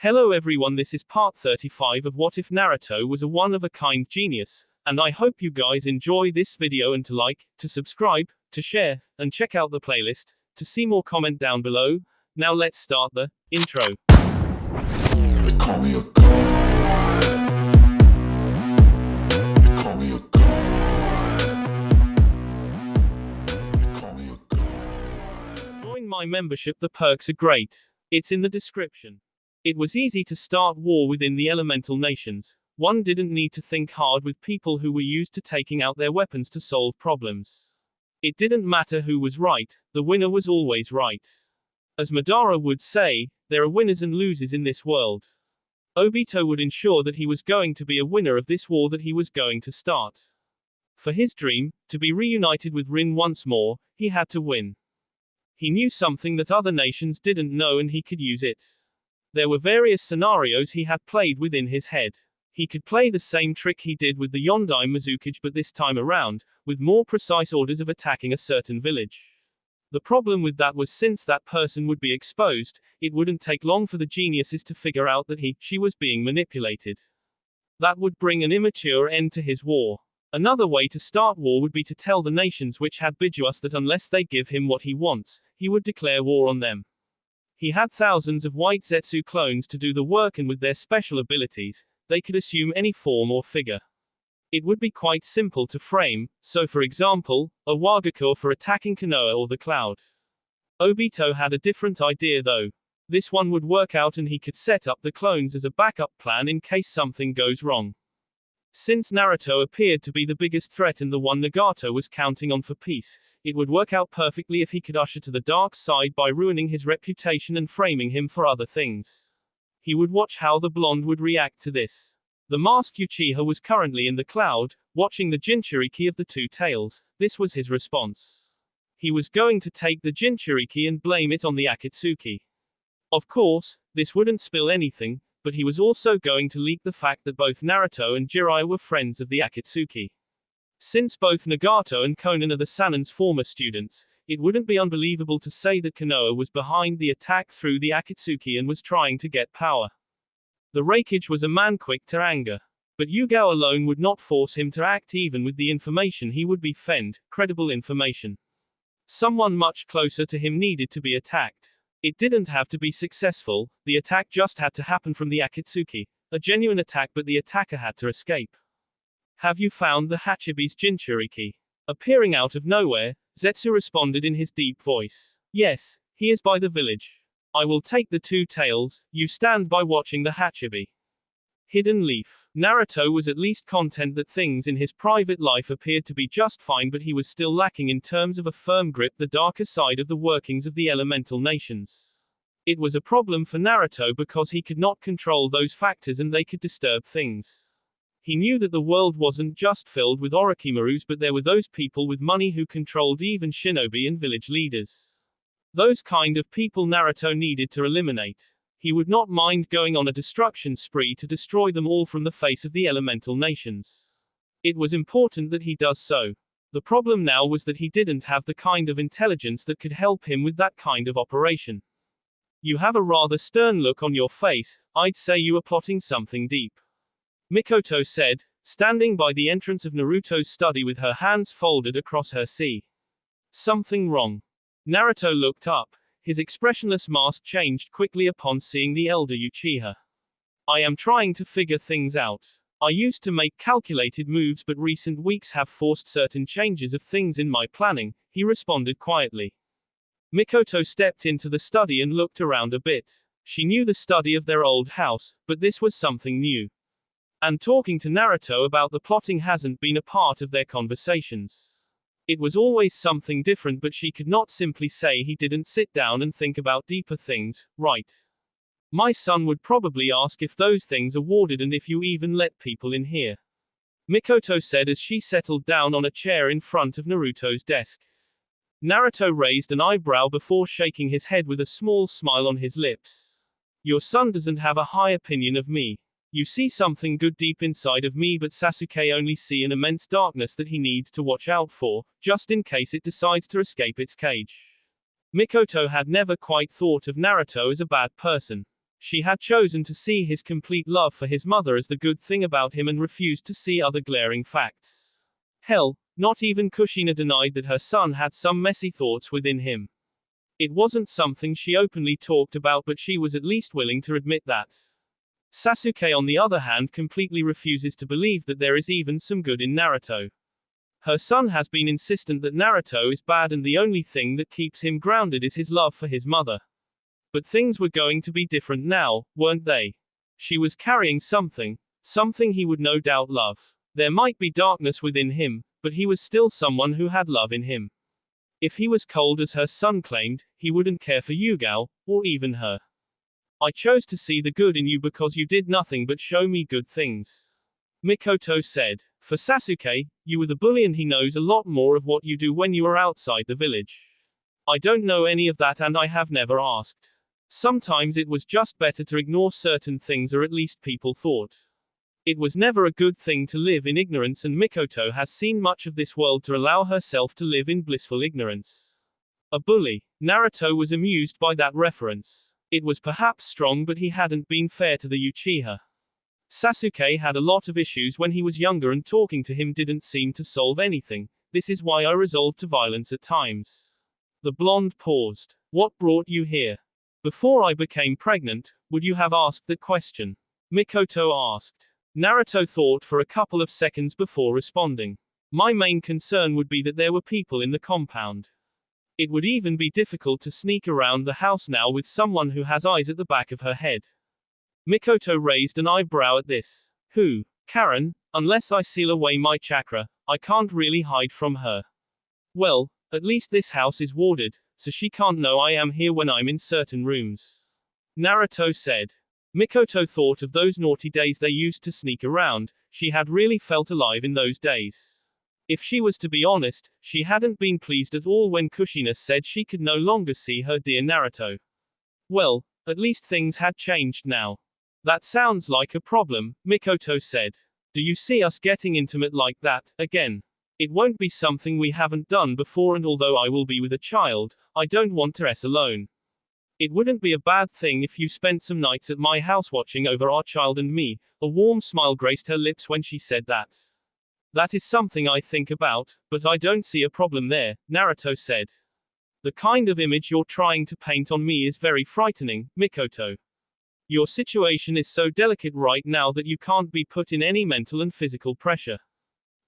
Hello everyone, this is part 35 of What If Naruto Was a One-of-a-Kind Genius, and I hope you guys enjoy this video and to like, to subscribe, to share, and check out the playlist, to see more comment down below. Now let's start the intro. They call me a god. They call me a god. They call me a god. Join my membership, the perks are great. It's in the description. It was easy to start war within the elemental nations. One didn't need to think hard with people who were used to taking out their weapons to solve problems. It didn't matter who was right, the winner was always right. As Madara would say, there are winners and losers in this world. Obito would ensure that he was going to be a winner of this war that he was going to start. For his dream, to be reunited with Rin once more, he had to win. He knew something that other nations didn't know and he could use it. There were various scenarios he had played within his head. He could play the same trick he did with the Yondai Mizukage, but this time around, with more precise orders of attacking a certain village. The problem with that was since that person would be exposed, it wouldn't take long for the geniuses to figure out that she was being manipulated. That would bring an immature end to his war. Another way to start war would be to tell the nations which had Bijuas that unless they give him what he wants, he would declare war on them. He had thousands of white Zetsu clones to do the work, and with their special abilities, they could assume any form or figure. It would be quite simple to frame, so for example, a Wagaku for attacking Konoha or the Cloud. Obito had a different idea though. This one would work out and he could set up the clones as a backup plan in case something goes wrong. Since Naruto appeared to be the biggest threat and the one Nagato was counting on for peace, it would work out perfectly if he could usher to the dark side by ruining his reputation and framing him for other things. He would watch how the blonde would react to this. The masked Uchiha was currently in the Cloud, watching the Jinchuriki of the two tails. This was his response. He was going to take the Jinchuriki and blame it on the Akatsuki. Of course, this wouldn't spill anything, but he was also going to leak the fact that both Naruto and Jiraiya were friends of the Akatsuki. Since both Nagato and Konan are the Sannin's former students, it wouldn't be unbelievable to say that Konoha was behind the attack through the Akatsuki and was trying to get power. The Raikage was a man quick to anger. But Yugao alone would not force him to act even with the information he would be fend, credible information. Someone much closer to him needed to be attacked. It didn't have to be successful, the attack just had to happen from the Akatsuki. A genuine attack, but the attacker had to escape. Have you found the Hachibi's Jinchuriki? Appearing out of nowhere, Zetsu responded in his deep voice. Yes, he is by the village. I will take the two tails, you stand by watching the Hachibi. Hidden Leaf. Naruto was at least content that things in his private life appeared to be just fine, but he was still lacking in terms of a firm grip the darker side of the workings of the elemental nations. It was a problem for Naruto because he could not control those factors and they could disturb things. He knew that the world wasn't just filled with Orochimarus, but there were those people with money who controlled even shinobi and village leaders. Those kind of people Naruto needed to eliminate. He would not mind going on a destruction spree to destroy them all from the face of the elemental nations. It was important that he does so. The problem now was that he didn't have the kind of intelligence that could help him with that kind of operation. You have a rather stern look on your face, I'd say you are plotting something deep. Mikoto said, standing by the entrance of Naruto's study with her hands folded across her sea. Something wrong? Naruto looked up. His expressionless mask changed quickly upon seeing the elder Uchiha. I am trying to figure things out. I used to make calculated moves, but recent weeks have forced certain changes of things in my planning, he responded quietly. Mikoto stepped into the study and looked around a bit. She knew the study of their old house, but this was something new. And talking to Naruto about the plotting hasn't been a part of their conversations. It was always something different, but she could not simply say he didn't sit down and think about deeper things, right? My son would probably ask if those things are warded and if you even let people in here. Mikoto said as she settled down on a chair in front of Naruto's desk. Naruto raised an eyebrow before shaking his head with a small smile on his lips. Your son doesn't have a high opinion of me. You see something good deep inside of me, but Sasuke only see an immense darkness that he needs to watch out for, just in case it decides to escape its cage. Mikoto had never quite thought of Naruto as a bad person. She had chosen to see his complete love for his mother as the good thing about him and refused to see other glaring facts. Hell, not even Kushina denied that her son had some messy thoughts within him. It wasn't something she openly talked about, but she was at least willing to admit that. Sasuke, on the other hand, completely refuses to believe that there is even some good in Naruto. Her son has been insistent that Naruto is bad and the only thing that keeps him grounded is his love for his mother. But things were going to be different now, weren't they? She was carrying something he would no doubt love. There might be darkness within him, but he was still someone who had love in him. If he was cold as her son claimed, he wouldn't care for Yugao, or even her. I chose to see the good in you because you did nothing but show me good things. Mikoto said. For Sasuke, you were the bully and he knows a lot more of what you do when you are outside the village. I don't know any of that and I have never asked. Sometimes it was just better to ignore certain things, or at least people thought. It was never a good thing to live in ignorance, and Mikoto has seen much of this world to allow herself to live in blissful ignorance. A bully. Naruto was amused by that reference. It was perhaps strong, but he hadn't been fair to the Uchiha. Sasuke had a lot of issues when he was younger and talking to him didn't seem to solve anything. This is why I resorted to violence at times. The blonde paused. What brought you here? Before I became pregnant, would you have asked that question? Mikoto asked. Naruto thought for a couple of seconds before responding. My main concern would be that there were people in the compound. It would even be difficult to sneak around the house now with someone who has eyes at the back of her head. Mikoto raised an eyebrow at this. Who? Karen? Unless I seal away my chakra, I can't really hide from her. Well, at least this house is warded, so she can't know I am here when I'm in certain rooms. Naruto said. Mikoto thought of those naughty days they used to sneak around. She had really felt alive in those days. If she was to be honest, she hadn't been pleased at all when Kushina said she could no longer see her dear Naruto. Well, at least things had changed now. That sounds like a problem, Mikoto said. Do you see us getting intimate like that, again? It won't be something we haven't done before, and although I will be with a child, I don't want to rest alone. It wouldn't be a bad thing if you spent some nights at my house watching over our child and me. A warm smile graced her lips when she said that. That is something I think about, but I don't see a problem there, Naruto said. The kind of image you're trying to paint on me is very frightening, Mikoto. Your situation is so delicate right now that you can't be put in any mental and physical pressure.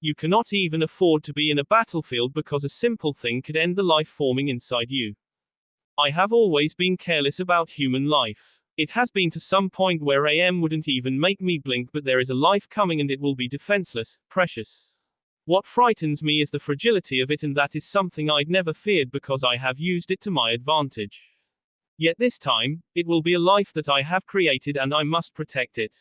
You cannot even afford to be in a battlefield because a simple thing could end the life forming inside you. I have always been careless about human life. It has been to some point where AM wouldn't even make me blink, but there is a life coming and it will be defenseless, precious. What frightens me is the fragility of it, and that is something I'd never feared because I have used it to my advantage. Yet this time, it will be a life that I have created and I must protect it.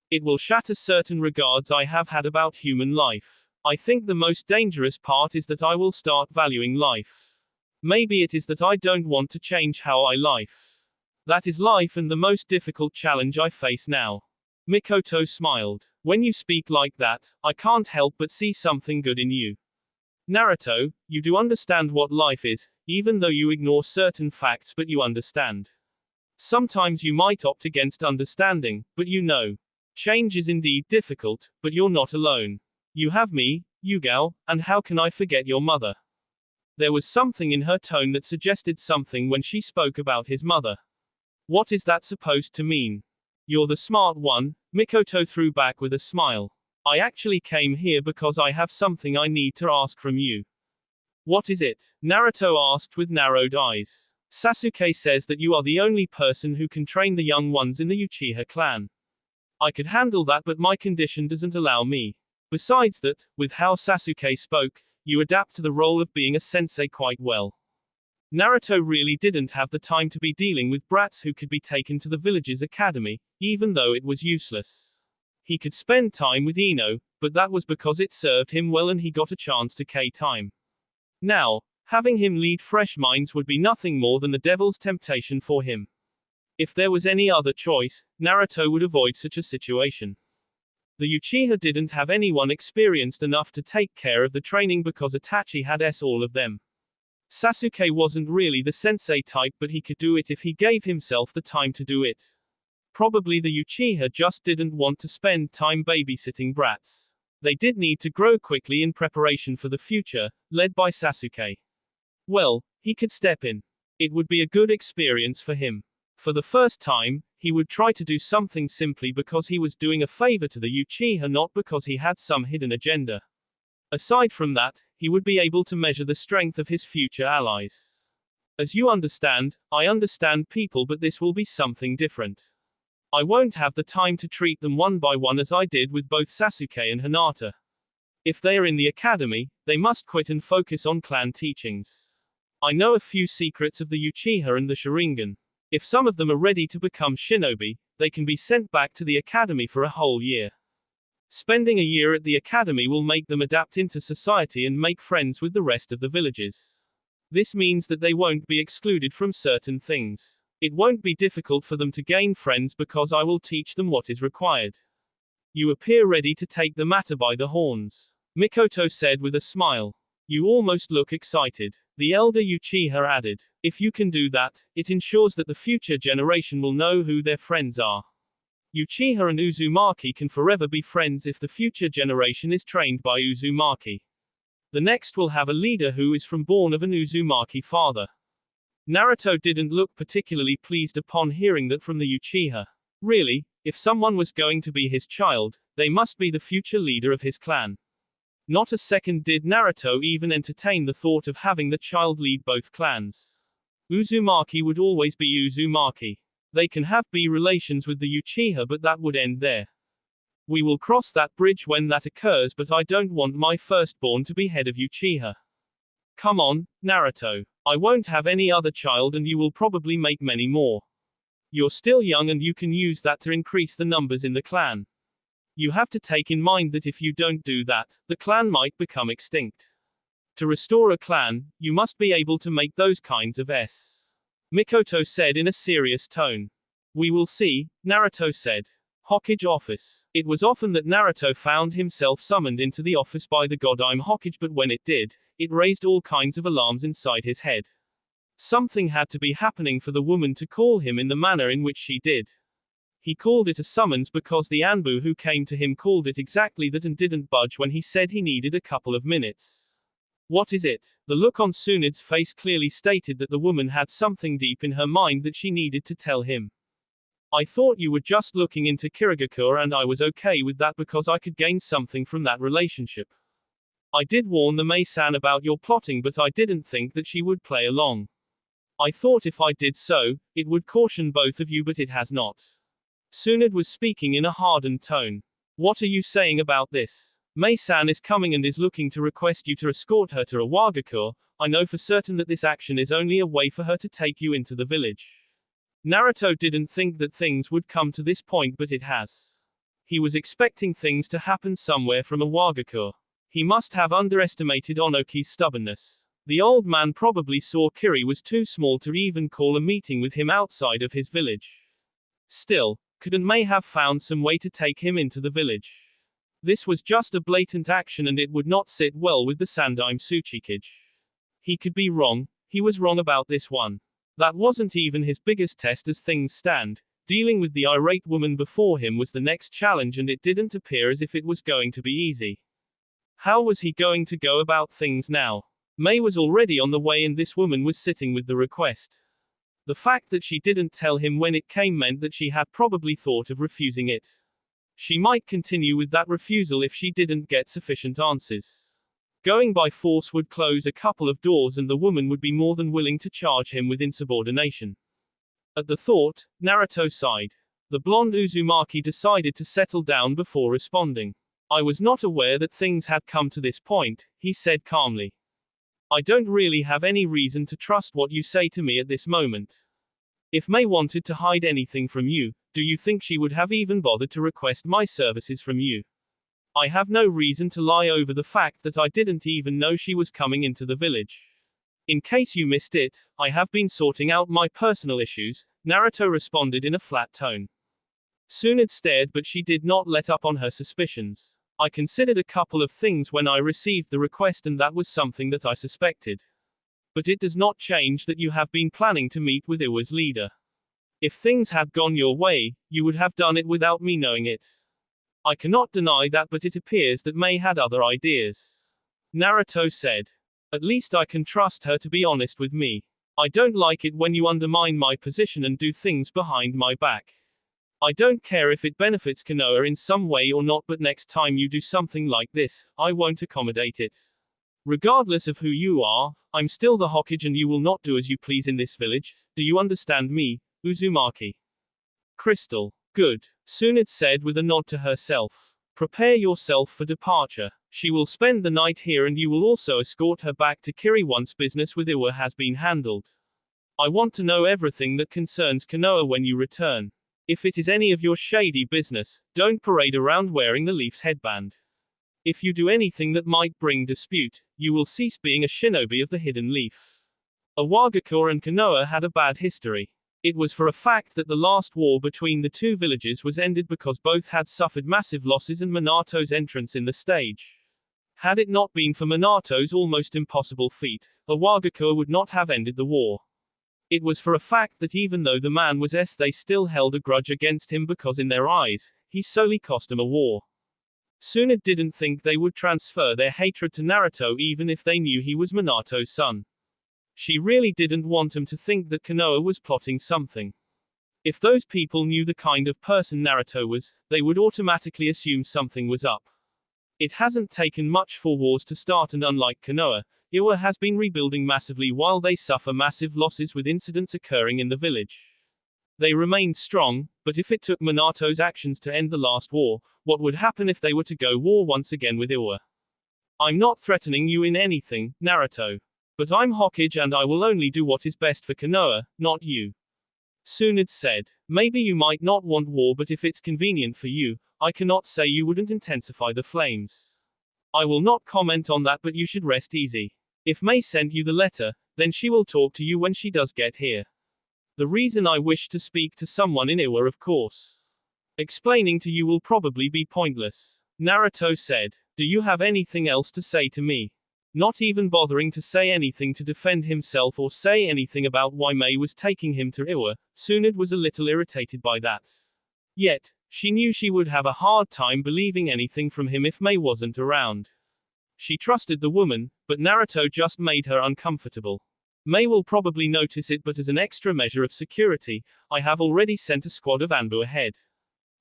It will shatter certain regards I have had about human life. I think the most dangerous part is that I will start valuing life. Maybe it is that I don't want to change how I life. That is life and the most difficult challenge I face now. Mikoto smiled. When you speak like that, I can't help but see something good in you. Naruto, you do understand what life is, even though you ignore certain facts, but you understand. Sometimes you might opt against understanding, but you know. Change is indeed difficult, but you're not alone. You have me, Yugao, and how can I forget your mother? There was something in her tone that suggested something when she spoke about his mother. What is that supposed to mean? You're the smart one, Mikoto threw back with a smile. I actually came here because I have something I need to ask from you. What is it? Naruto asked with narrowed eyes. Sasuke says that you are the only person who can train the young ones in the Uchiha clan. I could handle that, but my condition doesn't allow me. Besides that, with how Sasuke spoke, you adapt to the role of being a sensei quite well. Naruto really didn't have the time to be dealing with brats who could be taken to the village's academy, even though it was useless. He could spend time with Ino, but that was because it served him well and he got a chance to K-time. Now, having him lead fresh minds would be nothing more than the devil's temptation for him. If there was any other choice, Naruto would avoid such a situation. The Uchiha didn't have anyone experienced enough to take care of the training because Itachi had all of them. Sasuke wasn't really the sensei type, but he could do it if he gave himself the time to do it. Probably the Uchiha just didn't want to spend time babysitting brats. They did need to grow quickly in preparation for the future, led by Sasuke. Well, he could step in. It would be a good experience for him. For the first time, he would try to do something simply because he was doing a favor to the Uchiha, not because he had some hidden agenda. Aside from that, he would be able to measure the strength of his future allies. As you understand, I understand people, but this will be something different. I won't have the time to treat them one by one as I did with both Sasuke and Hinata. If they are in the academy, they must quit and focus on clan teachings. I know a few secrets of the Uchiha and the Sharingan. If some of them are ready to become shinobi, they can be sent back to the academy for a whole year. Spending a year at the academy will make them adapt into society and make friends with the rest of the villages. This means that they won't be excluded from certain things. It won't be difficult for them to gain friends because I will teach them what is required. You appear ready to take the matter by the horns, Mikoto said with a smile. You almost look excited, the elder Uchiha added. If you can do that, it ensures that the future generation will know who their friends are. Uchiha and Uzumaki can forever be friends if the future generation is trained by Uzumaki. The next will have a leader who is born of an Uzumaki father. Naruto didn't look particularly pleased upon hearing that from the Uchiha. Really, if someone was going to be his child, they must be the future leader of his clan. Not a second did Naruto even entertain the thought of having the child lead both clans. Uzumaki would always be Uzumaki. They can have relations with the Uchiha, but that would end there. We will cross that bridge when that occurs, but I don't want my firstborn to be head of Uchiha. Come on, Naruto. I won't have any other child and you will probably make many more. You're still young and you can use that to increase the numbers in the clan. You have to take in mind that if you don't do that, the clan might become extinct. To restore a clan, you must be able to make those kinds of Mikoto said in a serious tone. We will see, Naruto said. Hokage office. It was often that Naruto found himself summoned into the office by the godlike Hokage, but when it did, it raised all kinds of alarms inside his head. Something had to be happening for the woman to call him in the manner in which she did. He called it a summons because the Anbu who came to him called it exactly that and didn't budge when he said he needed a couple of minutes. What is it? The look on Tsunade's face clearly stated that the woman had something deep in her mind that she needed to tell him. I thought you were just looking into Kirigakure and I was okay with that because I could gain something from that relationship. I did warn the Mei-san about your plotting, but I didn't think that she would play along. I thought if I did so, it would caution both of you, but it has not. Tsunade was speaking in a hardened tone. What are you saying about this? Mei-san is coming and is looking to request you to escort her to Iwagakure. I know for certain that this action is only a way for her to take you into the village. Naruto didn't think that things would come to this point, but it has. He was expecting things to happen somewhere from Iwagakure. He must have underestimated Onoki's stubbornness. The old man probably saw Kiri was too small to even call a meeting with him outside of his village. Still, Kuden may have found some way to take him into the village. This was just a blatant action and it would not sit well with the Sandaime Tsuchikage. He could be wrong, he was wrong about this one. That wasn't even his biggest test as things stand. Dealing with the irate woman before him was the next challenge and it didn't appear as if it was going to be easy. How was he going to go about things now? Mei was already on the way and this woman was sitting with the request. The fact that she didn't tell him when it came meant that she had probably thought of refusing it. She might continue with that refusal if she didn't get sufficient answers. Going by force would close a couple of doors and the woman would be more than willing to charge him with insubordination. At the thought, Naruto sighed. The blonde Uzumaki decided to settle down before responding. I was not aware that things had come to this point, he said calmly. I don't really have any reason to trust what you say to me at this moment. If Mei wanted to hide anything from you, do you think she would have even bothered to request my services from you? I have no reason to lie over the fact that I didn't even know she was coming into the village. In case you missed it, I have been sorting out my personal issues, Naruto responded in a flat tone. Tsunade stared, but she did not let up on her suspicions. I considered a couple of things when I received the request and that was something that I suspected. But it does not change that you have been planning to meet with Iwa's leader. If things had gone your way, you would have done it without me knowing it. I cannot deny that, but it appears that Mei had other ideas. Naruto said. At least I can trust her to be honest with me. I don't like it when you undermine my position and do things behind my back. I don't care if it benefits Konoha in some way or not, but next time you do something like this, I won't accommodate it. Regardless of who you are, I'm still the Hokage and you will not do as you please in this village. Do you understand me, Uzumaki? Crystal. Good, Tsunade said with a nod to herself. Prepare yourself for departure. She will spend the night here and you will also escort her back to Kiri once business with Iwa has been handled. I want to know everything that concerns Konoha when you return. If it is any of your shady business, don't parade around wearing the Leaf's headband. If you do anything that might bring dispute, you will cease being a shinobi of the Hidden Leaf. Iwagakure and Konoha had a bad history. It was for a fact that the last war between the two villages was ended because both had suffered massive losses and Minato's entrance in the stage. Had it not been for Minato's almost impossible feat, Iwagakure would not have ended the war. It was for a fact that even though the man was they still held a grudge against him because in their eyes, he solely cost them a war. Tsunade didn't think they would transfer their hatred to Naruto even if they knew he was Minato's son. She really didn't want him to think that Konoha was plotting something. If those people knew the kind of person Naruto was, they would automatically assume something was up. It hasn't taken much for wars to start, and unlike Konoha, Iwa has been rebuilding massively while they suffer massive losses with incidents occurring in the village. They remained strong, but if it took Minato's actions to end the last war, what would happen if they were to go war once again with Iwa? I'm not threatening you in anything, Naruto. But I'm Hokage and I will only do what is best for Konoha, not you. Tsunade said. Maybe you might not want war, but if it's convenient for you, I cannot say you wouldn't intensify the flames. I will not comment on that, but you should rest easy. If Mei sent you the letter, then she will talk to you when she does get here. The reason I wish to speak to someone in Iwa, of course. Explaining to you will probably be pointless. Naruto said. Do you have anything else to say to me? Not even bothering to say anything to defend himself or say anything about why Mei was taking him to Iwa, Tsunade was a little irritated by that. Yet, she knew she would have a hard time believing anything from him if Mei wasn't around. She trusted the woman, but Naruto just made her uncomfortable. Mei will probably notice it, but as an extra measure of security, I have already sent a squad of Anbu ahead.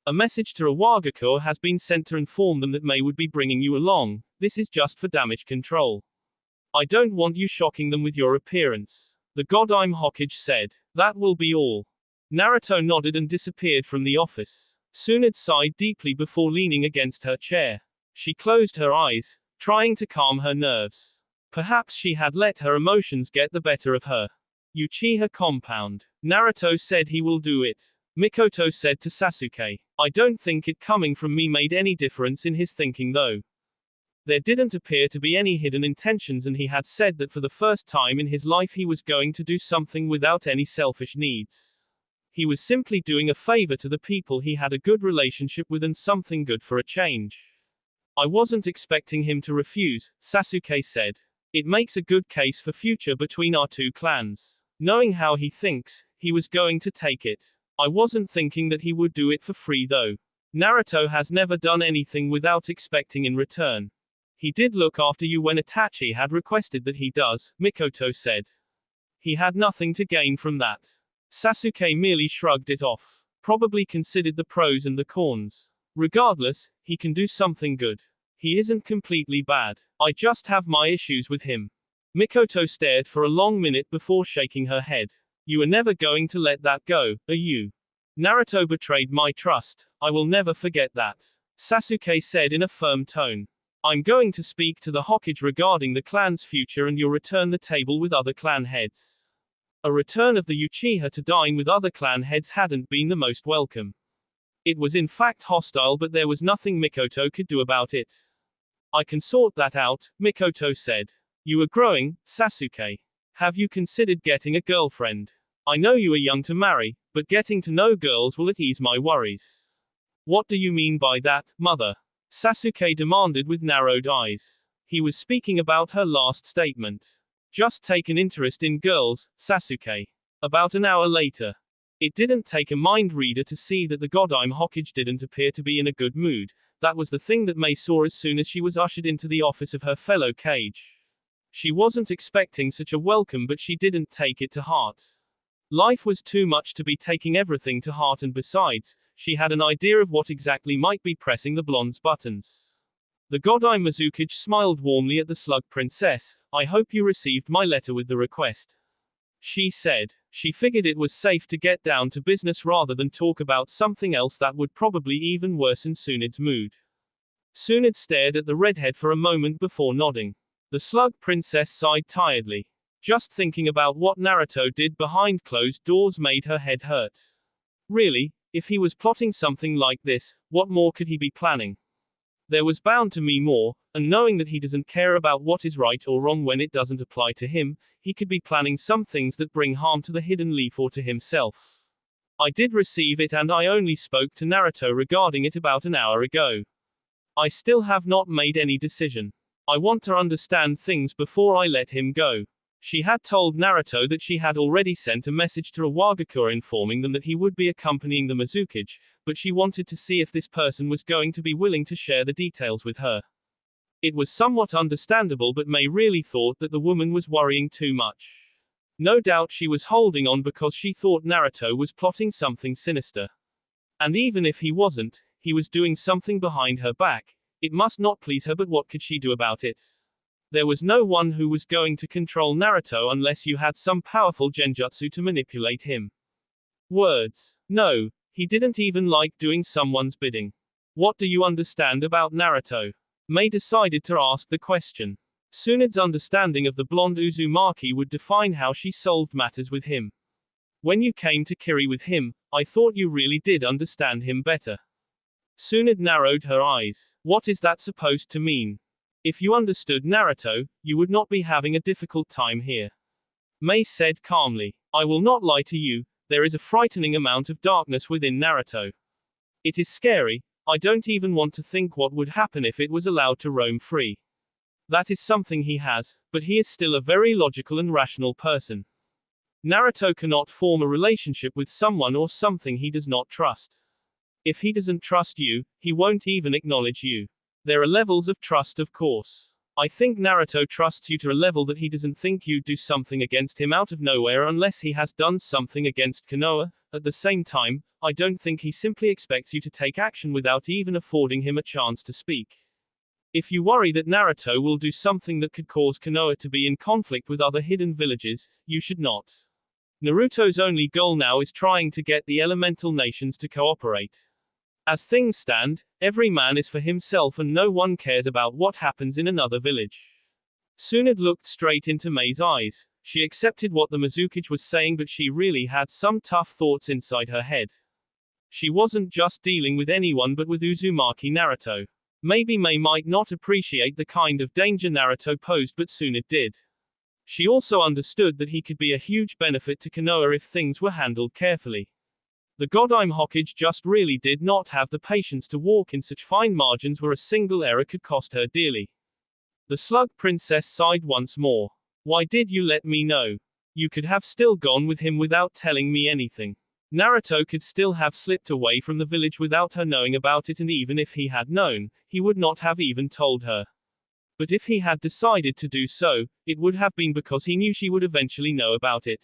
A message to Iwagakure has been sent to inform them that Mei would be bringing you along. This is just for damage control. I don't want you shocking them with your appearance. The god I'm Hokage said. That will be all. Naruto nodded and disappeared from the office. Tsunade sighed deeply before leaning against her chair. She closed her eyes, trying to calm her nerves. Perhaps she had let her emotions get the better of her. Uchiha compound. Naruto said he will do it. Mikoto said to Sasuke. I don't think it coming from me made any difference in his thinking though. There didn't appear to be any hidden intentions, and he had said that for the first time in his life he was going to do something without any selfish needs. He was simply doing a favor to the people he had a good relationship with and something good for a change. I wasn't expecting him to refuse, Sasuke said. It makes a good case for future between our two clans. Knowing how he thinks, he was going to take it. I wasn't thinking that he would do it for free though. Naruto has never done anything without expecting in return. He did look after you when Itachi had requested that he does, Mikoto said. He had nothing to gain from that. Sasuke merely shrugged it off. Probably considered the pros and the cons. Regardless, he can do something good. He isn't completely bad. I just have my issues with him. Mikoto stared for a long minute before shaking her head. You are never going to let that go, are you? Naruto betrayed my trust. I will never forget that. Sasuke said in a firm tone. I'm going to speak to the Hokage regarding the clan's future and you'll return the table with other clan heads. A return of the Uchiha to dine with other clan heads hadn't been the most welcome. It was in fact hostile, but there was nothing Mikoto could do about it. I can sort that out, Mikoto said. You are growing, Sasuke. Have you considered getting a girlfriend? I know you are young to marry, but getting to know girls will at ease my worries. What do you mean by that, mother? Sasuke demanded with narrowed eyes. He was speaking about her last statement. Just take an interest in girls, Sasuke. About an hour later. It didn't take a mind reader to see that the Godime Hokage didn't appear to be in a good mood. That was the thing that May saw as soon as she was ushered into the office of her fellow Kage. She wasn't expecting such a welcome, but she didn't take it to heart. Life was too much to be taking everything to heart, and besides, she had an idea of what exactly might be pressing the blonde's buttons. The Godime Mizukage smiled warmly at the Slug Princess. "I hope you received my letter with the request," she said. She figured it was safe to get down to business rather than talk about something else that would probably even worsen Tsunde's mood. Tsunde stared at the redhead for a moment before nodding. The Slug Princess sighed tiredly. Just thinking about what Naruto did behind closed doors made her head hurt. Really, if he was plotting something like this, what more could he be planning? There was bound to be more, and knowing that he doesn't care about what is right or wrong when it doesn't apply to him, he could be planning some things that bring harm to the Hidden Leaf or to himself. "I did receive it, and I only spoke to Naruto regarding it about an hour ago. I still have not made any decision. I want to understand things before I let him go." She had told Naruto that she had already sent a message to Iwagakure informing them that he would be accompanying the Mizukage, but she wanted to see if this person was going to be willing to share the details with her. It was somewhat understandable, but May really thought that the woman was worrying too much. No doubt she was holding on because she thought Naruto was plotting something sinister. And even if he wasn't, he was doing something behind her back. It must not please her, but what could she do about it? There was no one who was going to control Naruto unless you had some powerful genjutsu to manipulate him. Words. No, he didn't even like doing someone's bidding. "What do you understand about Naruto?" May decided to ask the question. Tsunde's understanding of the blonde Uzumaki would define how she solved matters with him. "When you came to Kiri with him, I thought you really did understand him better." Tsunde narrowed her eyes. "What is that supposed to mean? If you understood Naruto, you would not be having a difficult time here." May said calmly. "I will not lie to you, there is a frightening amount of darkness within Naruto. It is scary. I don't even want to think what would happen if it was allowed to roam free. That is something he has, but he is still a very logical and rational person. Naruto cannot form a relationship with someone or something he does not trust. If he doesn't trust you, he won't even acknowledge you. There are levels of trust, of course. I think Naruto trusts you to a level that he doesn't think you'd do something against him out of nowhere unless he has done something against Konoha. At the same time, I don't think he simply expects you to take action without even affording him a chance to speak. If you worry that Naruto will do something that could cause Konoha to be in conflict with other hidden villages, you should not. Naruto's only goal now is trying to get the elemental nations to cooperate. As things stand, every man is for himself and no one cares about what happens in another village." Tsunde looked straight into May's eyes. She accepted what the Mizukage was saying, but she really had some tough thoughts inside her head. She wasn't just dealing with anyone but with Uzumaki Naruto. Maybe May might not appreciate the kind of danger Naruto posed, but Tsunde did. She also understood that he could be a huge benefit to Konoha if things were handled carefully. The Godime Hokage just really did not have the patience to walk in such fine margins where a single error could cost her dearly. The Slug Princess sighed once more. "Why did you let me know? You could have still gone with him without telling me anything. Naruto could still have slipped away from the village without her knowing about it, and even if he had known, he would not have even told her. But if he had decided to do so, it would have been because he knew she would eventually know about it.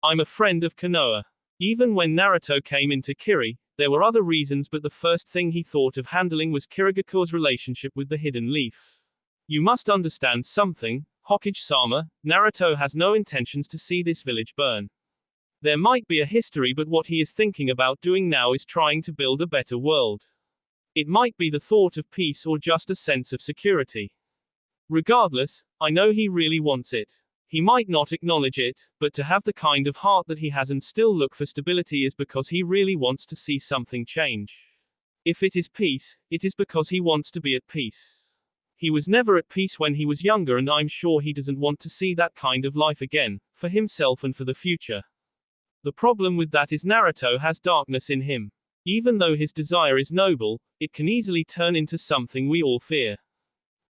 I'm a friend of Konoha." Even when Naruto came into Kiri, there were other reasons, but the first thing he thought of handling was Kirigakure's relationship with the Hidden Leaf. "You must understand something, Hokage-sama, Naruto has no intentions to see this village burn. There might be a history, but what he is thinking about doing now is trying to build a better world. It might be the thought of peace or just a sense of security. Regardless, I know he really wants it. He might not acknowledge it, but to have the kind of heart that he has and still look for stability is because he really wants to see something change. If it is peace, it is because he wants to be at peace. He was never at peace when he was younger, and I'm sure he doesn't want to see that kind of life again, for himself and for the future. The problem with that is Naruto has darkness in him. Even though his desire is noble, it can easily turn into something we all fear."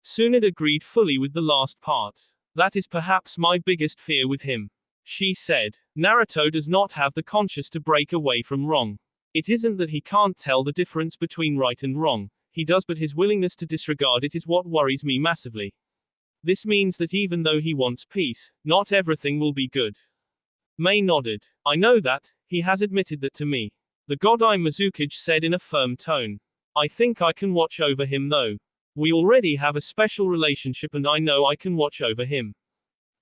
Tsunde agreed fully with the last part. "That is perhaps my biggest fear with him. She said, Naruto does not have the conscience to break away from wrong. It isn't that he can't tell the difference between right and wrong. He does, but his willingness to disregard it is what worries me massively. This means that even though he wants peace, not everything will be good. Mei nodded. I know that, he has admitted that to me. The Godai Mizukage said in a firm tone. I think I can watch over him though. We already have a special relationship and I know I can watch over him.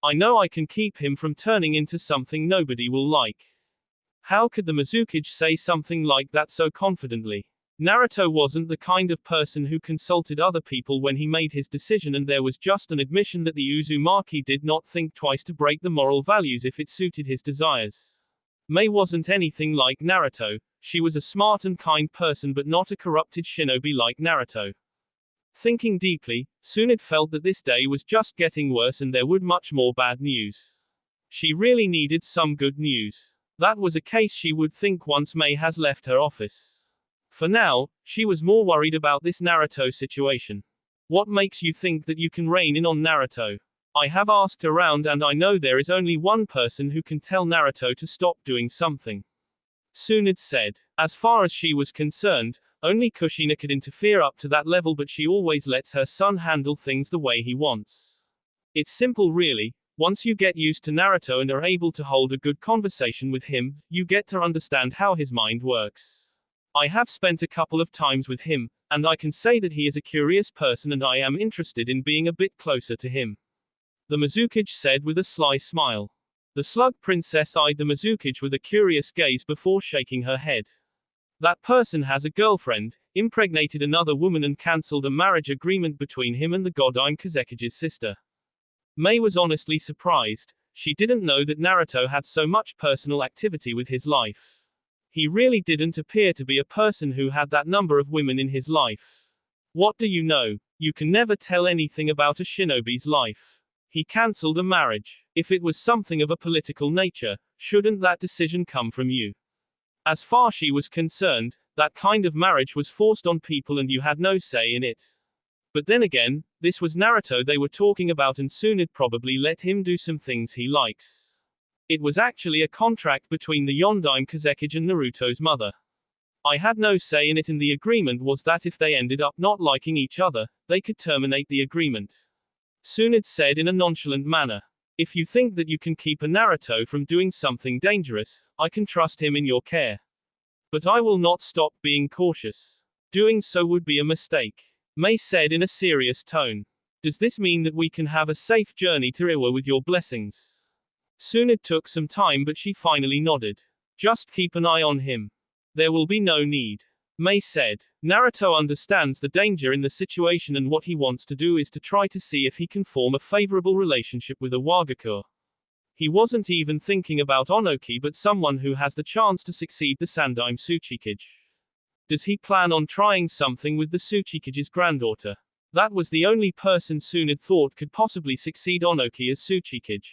I know I can keep him from turning into something nobody will like. How could the Mizukage say something like that so confidently? Naruto wasn't the kind of person who consulted other people when he made his decision, and there was just an admission that the Uzumaki did not think twice to break the moral values if it suited his desires. Mei wasn't anything like Naruto. She was a smart and kind person but not a corrupted shinobi like Naruto. Thinking deeply, Tsunade felt that this day was just getting worse and there would much more bad news. She really needed some good news. That was a case she would think once Mei has left her office. For now, she was more worried about this Naruto situation. What makes you think that you can rein in on Naruto? I have asked around and I know there is only one person who can tell Naruto to stop doing something. Tsunade said. As far as she was concerned, only Kushina could interfere up to that level, but she always lets her son handle things the way he wants. It's simple really. Once you get used to Naruto and are able to hold a good conversation with him, you get to understand how his mind works. I have spent a couple of times with him, and I can say that he is a curious person and I am interested in being a bit closer to him. The Mizukage said with a sly smile. The Slug Princess eyed the Mizukage with a curious gaze before shaking her head. That person has a girlfriend, impregnated another woman and cancelled a marriage agreement between him and the Godai Mizukage sister. Mei was honestly surprised. She didn't know that Naruto had so much personal activity with his life. He really didn't appear to be a person who had that number of women in his life. What do you know? You can never tell anything about a shinobi's life. He cancelled a marriage. If it was something of a political nature, shouldn't that decision come from you? As far as she was concerned, that kind of marriage was forced on people and you had no say in it. But then again, this was Naruto they were talking about and Tsunade probably let him do some things he likes. It was actually a contract between the Yondaime Kazekage and Naruto's mother. I had no say in it and the agreement was that if they ended up not liking each other, they could terminate the agreement. Tsunade said in a nonchalant manner. If you think that you can keep a Naruto from doing something dangerous, I can trust him in your care. But I will not stop being cautious. Doing so would be a mistake. Mei said in a serious tone. Does this mean that we can have a safe journey to Iwa with your blessings? Tsunade took some time but she finally nodded. Just keep an eye on him. There will be no need. Mei said. Naruto understands the danger in the situation and what he wants to do is to try to see if he can form a favorable relationship with a Wagakure. He wasn't even thinking about Onoki but someone who has the chance to succeed the Sandaime Tsuchikage. Does he plan on trying something with the Tsuchikage's granddaughter? That was the only person Tsunade thought could possibly succeed Onoki as Tsuchikage.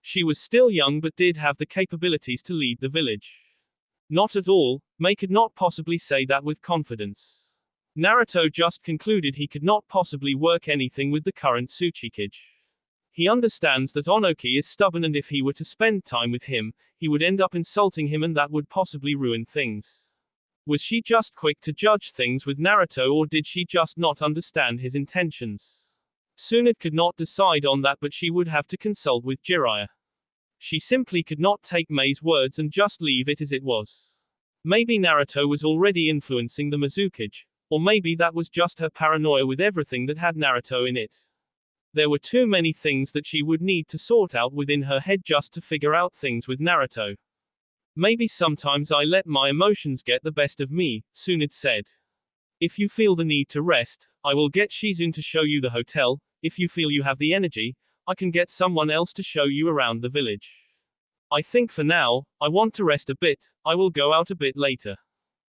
She was still young but did have the capabilities to lead the village. Not at all, Mei could not possibly say that with confidence. Naruto just concluded he could not possibly work anything with the current Tsuchikage. He understands that Onoki is stubborn and if he were to spend time with him, he would end up insulting him and that would possibly ruin things. Was she just quick to judge things with Naruto or did she just not understand his intentions? Tsunade could not decide on that but she would have to consult with Jiraiya. She simply could not take Mei's words and just leave it as it was. Maybe Naruto was already influencing the Mizukage, or maybe that was just her paranoia with everything that had Naruto in it. There were too many things that she would need to sort out within her head just to figure out things with Naruto. Maybe sometimes I let my emotions get the best of me, Tsunade said. If you feel the need to rest, I will get Shizune to show you the hotel. If you feel you have the energy, I can get someone else to show you around the village. I think for now, I want to rest a bit, I will go out a bit later.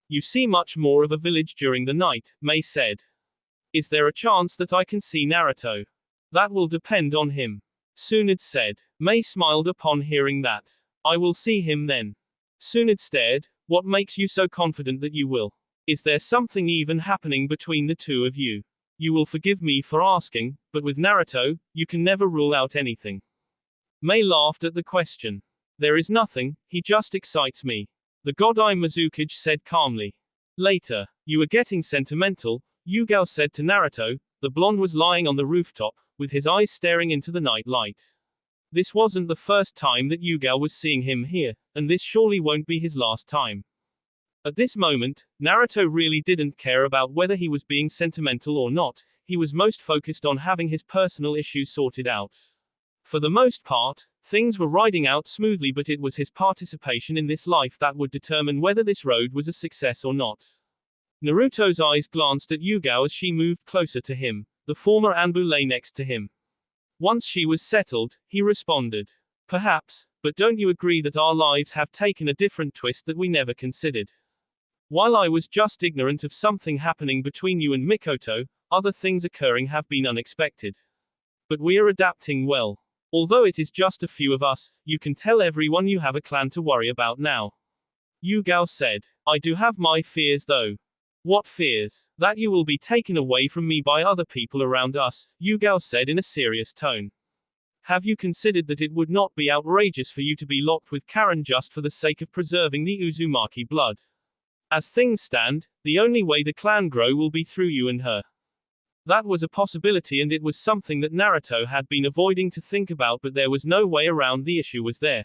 You see much more of a village during the night, Mei said. Is there a chance that I can see Naruto? That will depend on him. Tsunade said. Mei smiled upon hearing that. I will see him then. Tsunade stared. What makes you so confident that you will? Is there something even happening between the two of you? You will forgive me for asking, but with Naruto, you can never rule out anything. Mei laughed at the question. There is nothing, he just excites me. The Godai Mizukage said calmly. Later, you are getting sentimental, Yugao said to Naruto. The blonde was lying on the rooftop, with his eyes staring into the night light. This wasn't the first time that Yugao was seeing him here, and this surely won't be his last time. At this moment, Naruto really didn't care about whether he was being sentimental or not, he was most focused on having his personal issues sorted out. For the most part, things were riding out smoothly, but it was his participation in this life that would determine whether this road was a success or not. Naruto's eyes glanced at Yugao as she moved closer to him. The former Anbu lay next to him. Once she was settled, he responded. Perhaps, but don't you agree that our lives have taken a different twist that we never considered? While I was just ignorant of something happening between you and Mikoto, other things occurring have been unexpected. But we are adapting well. Although it is just a few of us, you can tell everyone you have a clan to worry about now. Yugao said. I do have my fears though. What fears? That you will be taken away from me by other people around us, Yugao said in a serious tone. Have you considered that it would not be outrageous for you to be locked with Karen just for the sake of preserving the Uzumaki blood? As things stand, the only way the clan grow will be through you and her. That was a possibility, and it was something that Naruto had been avoiding to think about, but there was no way around. The issue was there.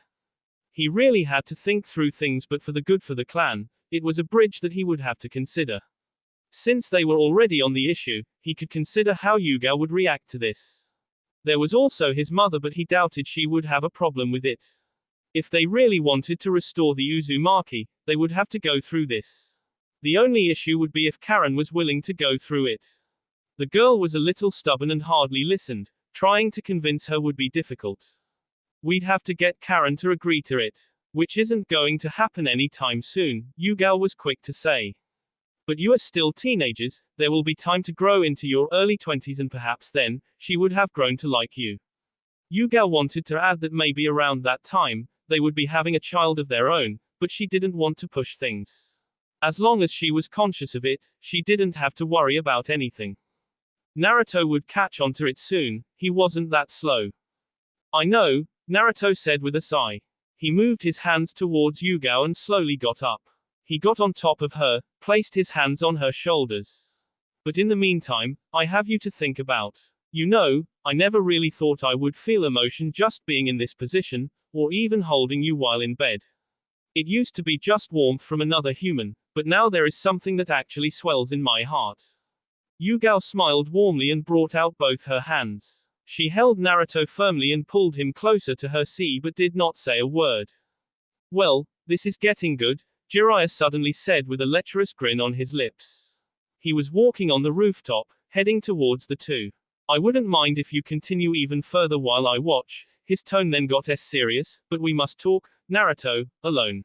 He really had to think through things, but for the good for the clan, it was a bridge that he would have to consider. Since they were already on the issue, he could consider how Yugao would react to this. There was also his mother, but he doubted she would have a problem with it. If they really wanted to restore the Uzumaki, they would have to go through this. The only issue would be if Karen was willing to go through it. The girl was a little stubborn and hardly listened. Trying to convince her would be difficult. We'd have to get Karen to agree to it. Which isn't going to happen anytime soon, Yugao was quick to say. But you are still teenagers, there will be time to grow into your early 20s, and perhaps then, she would have grown to like you. Yugao wanted to add that maybe around that time, they would be having a child of their own, but she didn't want to push things. As long as she was conscious of it, she didn't have to worry about anything. Naruto would catch on to it soon, he wasn't that slow. I know, Naruto said with a sigh. He moved his hands towards Yugao and slowly got up. He got on top of her, placed his hands on her shoulders. But in the meantime, I have you to think about. You know, I never really thought I would feel emotion just being in this position, or even holding you while in bed. It used to be just warmth from another human, but now there is something that actually swells in my heart. Yugao smiled warmly and brought out both her hands. She held Naruto firmly and pulled him closer to her but did not say a word. Well, this is getting good, Jiraiya suddenly said with a lecherous grin on his lips. He was walking on the rooftop, heading towards the two. I wouldn't mind if you continue even further while I watch. His tone then got serious, but we must talk, Naruto, alone.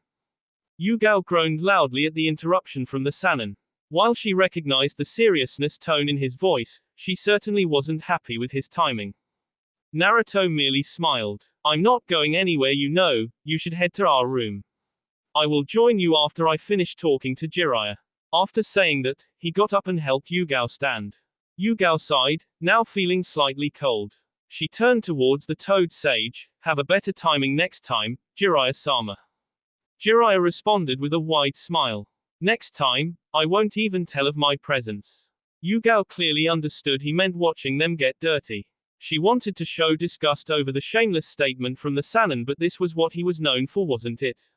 Yugao groaned loudly at the interruption from the Sannin. While she recognized the seriousness tone in his voice, she certainly wasn't happy with his timing. Naruto merely smiled. I'm not going anywhere, you know, you should head to our room. I will join you after I finish talking to Jiraiya. After saying that, he got up and helped Yugao stand. Yugao sighed, now feeling slightly cold. She turned towards the Toad Sage. Have a better timing next time, Jiraiya-sama. Jiraiya responded with a wide smile. Next time, I won't even tell of my presence. Yugao clearly understood he meant watching them get dirty. She wanted to show disgust over the shameless statement from the Sannin, but this was what he was known for, wasn't it?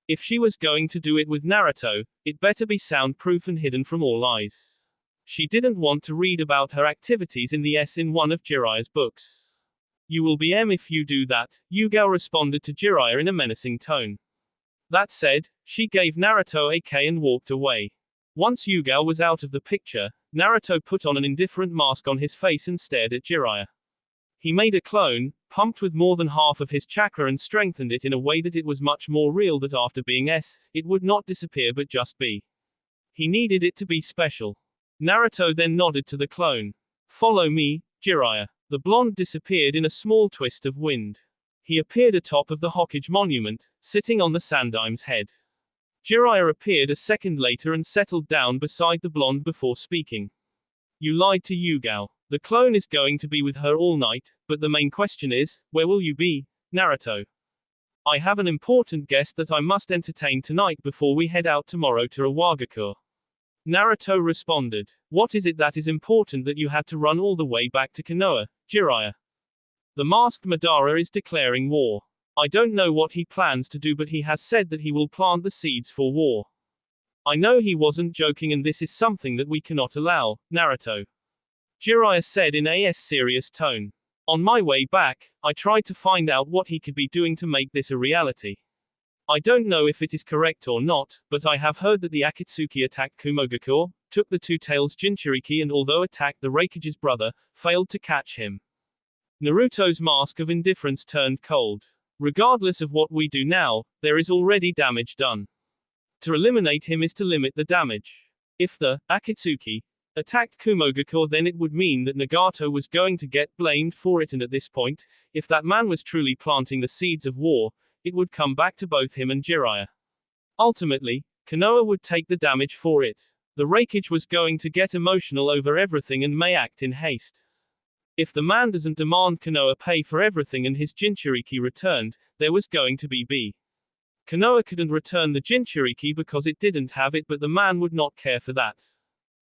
If she was going to do it with Naruto, it better be soundproof and hidden from all eyes. She didn't want to read about her activities in the in one of Jiraiya's books. You will be if you do that, Yugao responded to Jiraiya in a menacing tone. That said, she gave Naruto a K and walked away. Once Yugao was out of the picture, Naruto put on an indifferent mask on his face and stared at Jiraiya. He made a clone, pumped with more than half of his chakra and strengthened it in a way that it was much more real, that after being it would not disappear but just be. He needed it to be special. Naruto then nodded to the clone. Follow me, Jiraiya. The blonde disappeared in a small twist of wind. He appeared atop of the Hokage monument, sitting on the Sandaim's head. Jiraiya appeared a second later and settled down beside the blonde before speaking. You lied to Yugao. The clone is going to be with her all night, but the main question is, where will you be? Naruto. I have an important guest that I must entertain tonight before we head out tomorrow to Iwagakure. Naruto responded. What is it that is important that you had to run all the way back to Konoha, Jiraiya? The masked Madara is declaring war. I don't know what he plans to do, but he has said that he will plant the seeds for war. I know he wasn't joking, and this is something that we cannot allow, Naruto. Jiraiya said in a serious tone. On my way back, I tried to find out what he could be doing to make this a reality. I don't know if it is correct or not, but I have heard that the Akatsuki attacked Kumogakure, took the Two-Tails Jinchuriki, and although attacked the Raikage's brother, failed to catch him. Naruto's mask of indifference turned cold. Regardless of what we do now, there is already damage done. To eliminate him is to limit the damage. If the Akatsuki attacked Kumogakure, then it would mean that Nagato was going to get blamed for it, and at this point, if that man was truly planting the seeds of war, it would come back to both him and Jiraiya. Ultimately, Konoha would take the damage for it. The Raikage was going to get emotional over everything and may act in haste. If the man doesn't demand Konoha pay for everything and his Jinchuriki returned, there was going to be. Konoha couldn't return the Jinchuriki because it didn't have it, but the man would not care for that.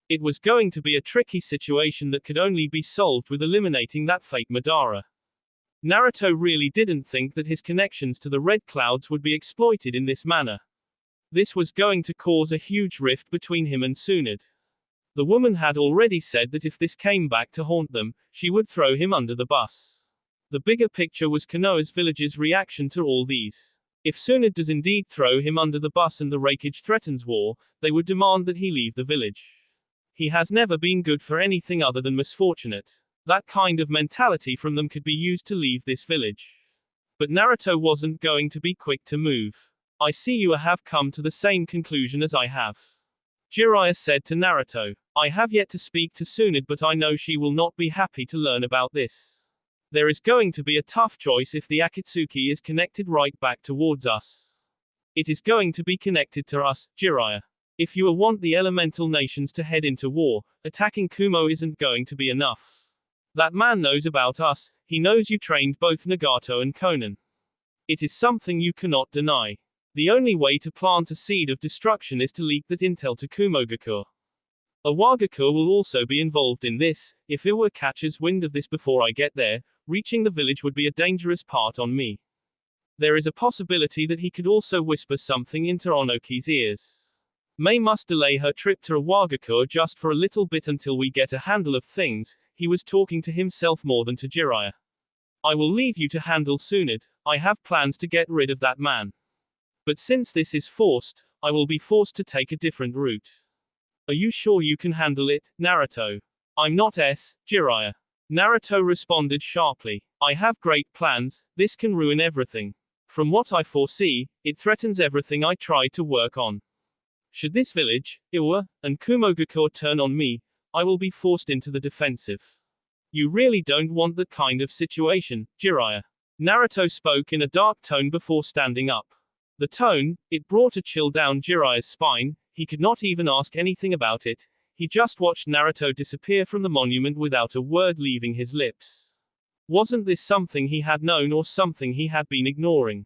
It was going to be a tricky situation that could only be solved with eliminating that fake Madara. Naruto really didn't think that his connections to the Red Clouds would be exploited in this manner. This was going to cause a huge rift between him and Tsunade. The woman had already said that if this came back to haunt them, she would throw him under the bus. The bigger picture was Konoha's village's reaction to all these. If Tsunade does indeed throw him under the bus and the Raikage threatens war, they would demand that he leave the village. He has never been good for anything other than misfortunate. That kind of mentality from them could be used to leave this village. But Naruto wasn't going to be quick to move. I see you have come to the same conclusion as I have. Jiraiya said to Naruto. I have yet to speak to Tsunade, but I know she will not be happy to learn about this. There is going to be a tough choice if the Akatsuki is connected right back towards us. It is going to be connected to us, Jiraiya. If you want the elemental nations to head into war, attacking Kumo isn't going to be enough. That man knows about us, he knows you trained both Nagato and Konan. It is something you cannot deny. The only way to plant a seed of destruction is to leak that intel to Kumogakure. Iwagakure will also be involved in this. If Iwa catches wind of this before I get there, reaching the village would be a dangerous part on me. There is a possibility that he could also whisper something into Onoki's ears. May must delay her trip to Iwagakure just for a little bit until we get a handle of things. He was talking to himself more than to Jiraiya. I will leave you to handle Tsunade. I have plans to get rid of that man. But since this is forced, I will be forced to take a different route. Are you sure you can handle it, Naruto? I'm not Jiraiya. Naruto responded sharply. I have great plans, this can ruin everything. From what I foresee, it threatens everything I try to work on. Should this village, Iwa, and Kumogakure turn on me, I will be forced into the defensive. You really don't want that kind of situation, Jiraiya. Naruto spoke in a dark tone before standing up. The tone, it brought a chill down Jiraiya's spine. He could not even ask anything about it. He just watched Naruto disappear from the monument without a word leaving his lips. Wasn't this something he had known or something he had been ignoring?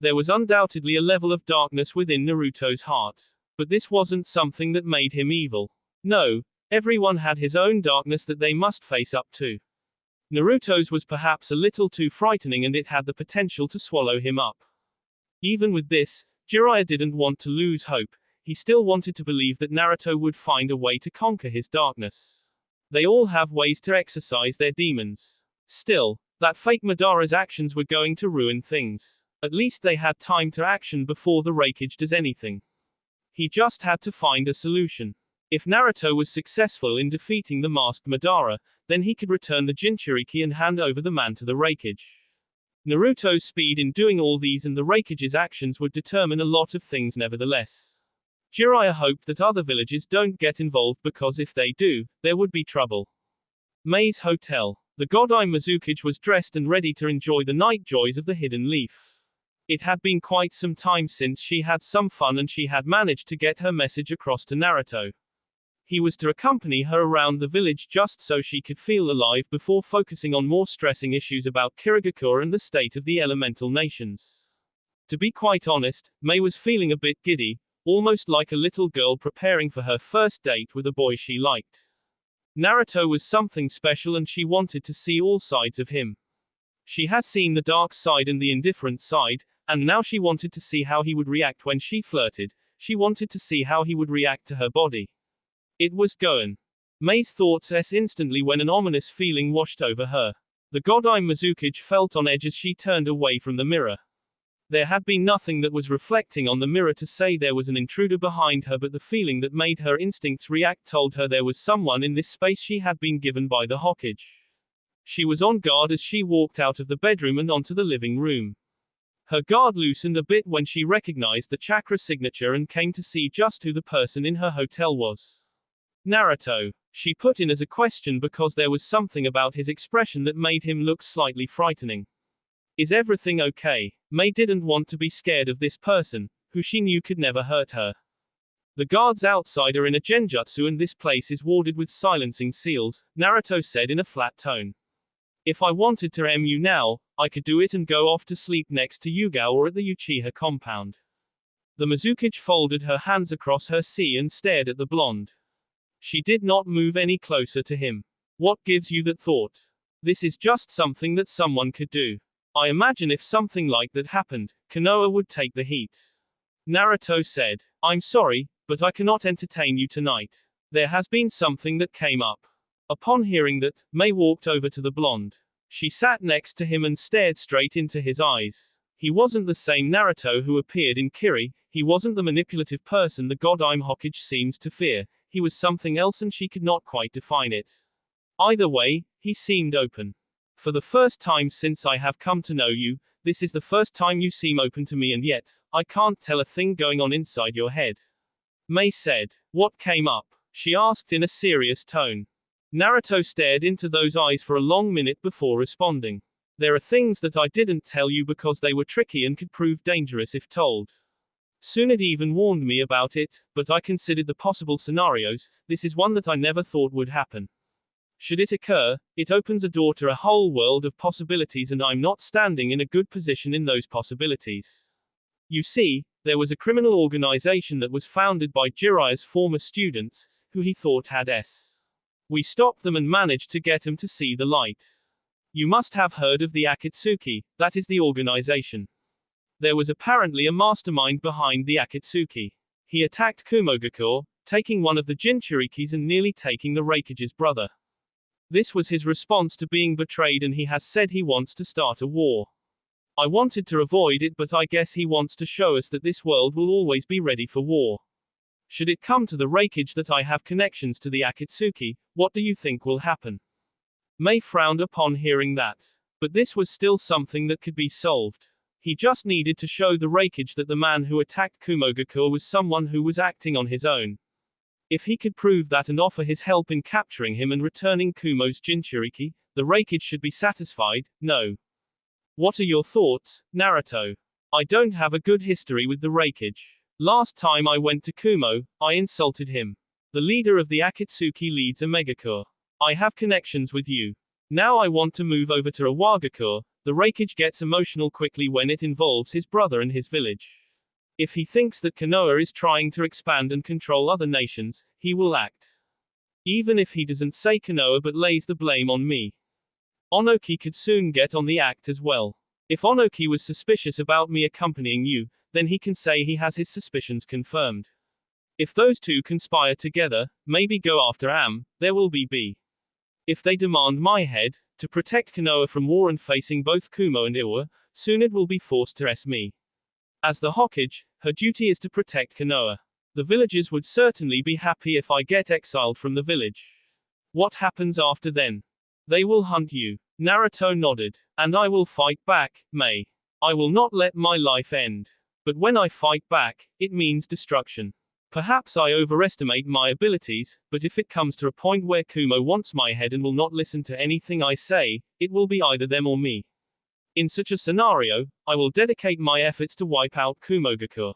There was undoubtedly a level of darkness within Naruto's heart. But this wasn't something that made him evil. No, everyone had his own darkness that they must face up to. Naruto's was perhaps a little too frightening, and it had the potential to swallow him up. Even with this, Jiraiya didn't want to lose hope. He still wanted to believe that Naruto would find a way to conquer his darkness. They all have ways to exercise their demons. Still, that fake Madara's actions were going to ruin things. At least they had time to action before the Raikage does anything. He just had to find a solution. If Naruto was successful in defeating the masked Madara, then he could return the Jinchuriki and hand over the man to the Raikage. Naruto's speed in doing all these and the Raikage's actions would determine a lot of things nevertheless. Jiraiya hoped that other villages don't get involved, because if they do, there would be trouble. Mei's hotel. The Godai Mizukage was dressed and ready to enjoy the night joys of the Hidden Leaf. It had been quite some time since she had some fun, and she had managed to get her message across to Naruto. He was to accompany her around the village just so she could feel alive before focusing on more stressing issues about Kirigakure and the state of the elemental nations. To be quite honest, Mei was feeling a bit giddy, almost like a little girl preparing for her first date with a boy she liked. Naruto was something special and she wanted to see all sides of him. She has seen the dark side and the indifferent side, and now she wanted to see how he would react when she flirted. She wanted to see how he would react to her body. It was Goen. Mei's thoughts instantly when an ominous feeling washed over her. The Godime Mizukage felt on edge as she turned away from the mirror. There had been nothing that was reflecting on the mirror to say there was an intruder behind her, but the feeling that made her instincts react told her there was someone in this space she had been given by the Hokage. She was on guard as she walked out of the bedroom and onto the living room. Her guard loosened a bit when she recognized the chakra signature and came to see just who the person in her hotel was. Naruto. She put in as a question because there was something about his expression that made him look slightly frightening. Is everything okay? Mei didn't want to be scared of this person, who she knew could never hurt her. The guards outside are in a genjutsu and this place is warded with silencing seals, Naruto said in a flat tone. If I wanted to you now, I could do it and go off to sleep next to Yugao or at the Uchiha compound. The Mizukage folded her hands across her sea and stared at the blonde. She did not move any closer to him. What gives you that thought? This is just something that someone could do. I imagine if something like that happened, Konoha would take the heat. Naruto said, I'm sorry, but I cannot entertain you tonight. There has been something that came up. Upon hearing that, Mei walked over to the blonde. She sat next to him and stared straight into his eyes. He wasn't the same Naruto who appeared in Kiri, he wasn't the manipulative person the Godime Hokage seems to fear, he was something else and she could not quite define it. Either way, he seemed open. For the first time since I have come to know you, this is the first time you seem open to me and yet, I can't tell a thing going on inside your head. Mei said. What came up? She asked in a serious tone. Naruto stared into those eyes for a long minute before responding. There are things that I didn't tell you because they were tricky and could prove dangerous if told. Sunad even warned me about it, but I considered the possible scenarios. This is one that I never thought would happen. Should it occur, it opens a door to a whole world of possibilities and I'm not standing in a good position in those possibilities. You see, there was a criminal organization that was founded by Jiraiya's former students, who he thought had S. We stopped them and managed to get him to see the light. You must have heard of the Akatsuki, that is the organization. There was apparently a mastermind behind the Akatsuki. He attacked Kumogakure, taking one of the Jinchurikis and nearly taking the Raikage's brother. This was his response to being betrayed and he has said he wants to start a war. I wanted to avoid it but I guess he wants to show us that this world will always be ready for war. Should it come to the Raikage that I have connections to the Akatsuki, what do you think will happen? Mei frowned upon hearing that. But this was still something that could be solved. He just needed to show the Raikage that the man who attacked Kumogakure was someone who was acting on his own. If he could prove that and offer his help in capturing him and returning Kumo's Jinchuriki, the Raikage should be satisfied. No. What are your thoughts, Naruto? I don't have a good history with the Raikage. Last time I went to Kumo, I insulted him. The leader of the Akatsuki leads a Megakure. I have connections with you. Now I want to move over to Iwagakure. The Raikage gets emotional quickly when it involves his brother and his village. If he thinks that Konoha is trying to expand and control other nations, he will act. Even if he doesn't say Konoha but lays the blame on me. Onoki could soon get on the act as well. If Onoki was suspicious about me accompanying you, then he can say he has his suspicions confirmed. If those two conspire together, maybe go after there will be B. If they demand my head, to protect Konoha from war and facing both Kumo and Iwa, soon it will be forced to me. As the Hokage, her duty is to protect Konoha. The villagers would certainly be happy if I get exiled from the village. What happens after then? They will hunt you. Naruto nodded. And I will fight back, Mei. I will not let my life end. But when I fight back, it means destruction. Perhaps I overestimate my abilities, but if it comes to a point where Kumo wants my head and will not listen to anything I say, it will be either them or me. In such a scenario, I will dedicate my efforts to wipe out Kumogakure.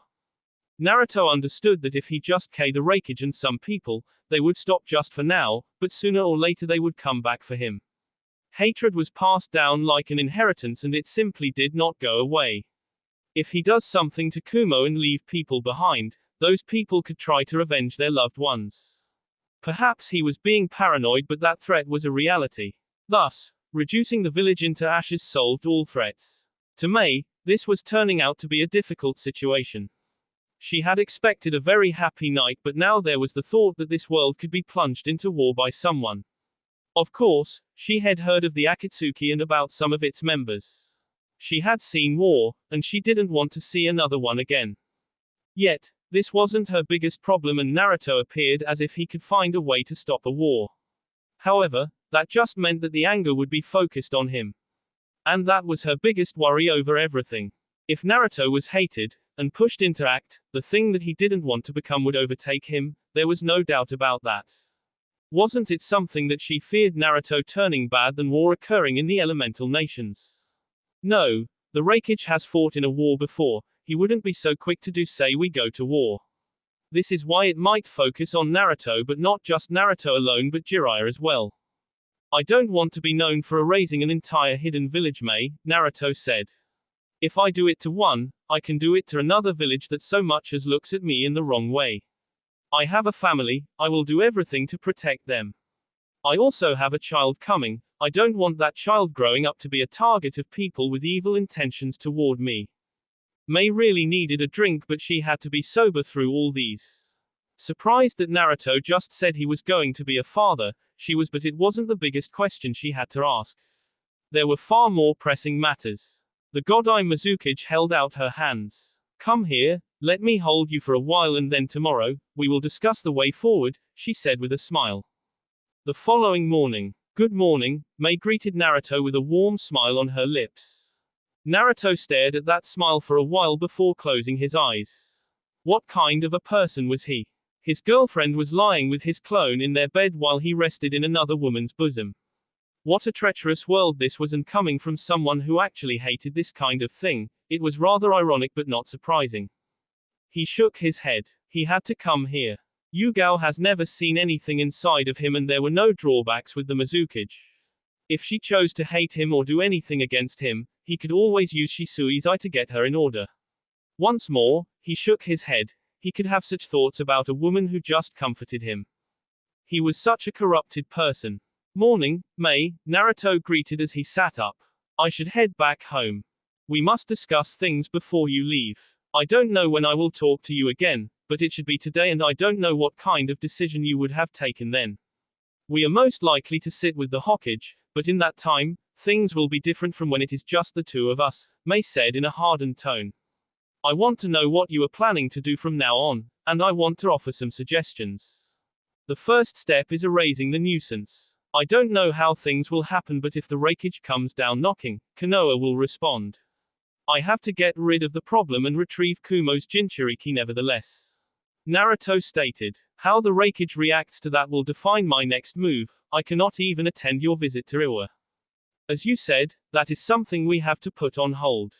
Naruto understood that if he just killed the Raikage and some people, they would stop just for now, but sooner or later they would come back for him. Hatred was passed down like an inheritance and it simply did not go away. If he does something to Kumo and leave people behind, those people could try to revenge their loved ones. Perhaps he was being paranoid, but that threat was a reality. Thus, reducing the village into ashes solved all threats. To Mei, this was turning out to be a difficult situation. She had expected a very happy night, but now there was the thought that this world could be plunged into war by someone. Of course, she had heard of the Akatsuki and about some of its members. She had seen war, and she didn't want to see another one again. Yet, this wasn't her biggest problem, and Naruto appeared as if he could find a way to stop a war. However, that just meant that the anger would be focused on him. And that was her biggest worry over everything. If Naruto was hated, and pushed into act, the thing that he didn't want to become would overtake him, there was no doubt about that. Wasn't it something that she feared, Naruto turning bad and war occurring in the elemental nations? No, the Raikage has fought in a war before, he wouldn't be so quick to say we go to war. This is why it might focus on Naruto, but not just Naruto alone but Jiraiya as well. I don't want to be known for erasing an entire hidden village, Mei, Naruto said. If I do it to one, I can do it to another village that so much as looks at me in the wrong way. I have a family, I will do everything to protect them. I also have a child coming, I don't want that child growing up to be a target of people with evil intentions toward me. Mei really needed a drink, but she had to be sober through all these. Surprised that Naruto just said he was going to be a father, she was, but it wasn't the biggest question she had to ask. There were far more pressing matters. The Godai Mizukage held out her hands. Come here, let me hold you for a while and then tomorrow, we will discuss the way forward, she said with a smile. The following morning. Good morning, Mei greeted Naruto with a warm smile on her lips. Naruto stared at that smile for a while before closing his eyes. What kind of a person was he? His girlfriend was lying with his clone in their bed while he rested in another woman's bosom. What a treacherous world this was, and coming from someone who actually hated this kind of thing, it was rather ironic but not surprising. He shook his head. He had to come here. Yugao has never seen anything inside of him, and there were no drawbacks with the Mizukage. If she chose to hate him or do anything against him, he could always use Shisui's eye to get her in order. Once more, he shook his head. He could have such thoughts about a woman who just comforted him. He was such a corrupted person. Morning, Mei, Naruto greeted as he sat up. I should head back home. We must discuss things before you leave. I don't know when I will talk to you again, but it should be today, and I don't know what kind of decision you would have taken then. We are most likely to sit with the Hokage, but in that time, things will be different from when it is just the two of us, Mei said in a hardened tone. I want to know what you are planning to do from now on, and I want to offer some suggestions. The first step is erasing the nuisance. I don't know how things will happen, but if the Raikage comes down knocking, Konoha will respond. I have to get rid of the problem and retrieve Kumo's Jinchuriki nevertheless. Naruto stated. How the Raikage reacts to that will define my next move. I cannot even attend your visit to Iwa. As you said, that is something we have to put on hold.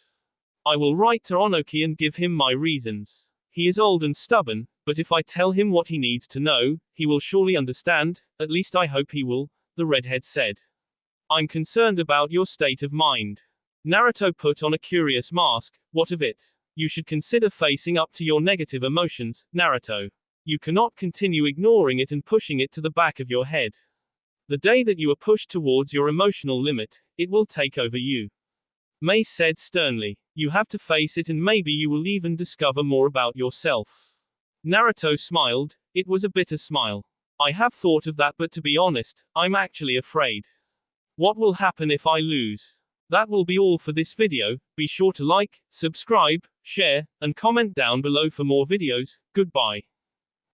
I will write to Onoki and give him my reasons. He is old and stubborn, but if I tell him what he needs to know, he will surely understand, at least I hope he will, the redhead said. I'm concerned about your state of mind. Naruto put on a curious mask. What of it? You should consider facing up to your negative emotions, Naruto. You cannot continue ignoring it and pushing it to the back of your head. The day that you are pushed towards your emotional limit, it will take over you. Mei said sternly. You have to face it, and maybe you will even discover more about yourself. Naruto smiled. It was a bitter smile. I have thought of that, but to be honest, I'm actually afraid. What will happen if I lose? That will be all for this video. Be sure to like, subscribe, share, and comment down below for more videos. Goodbye.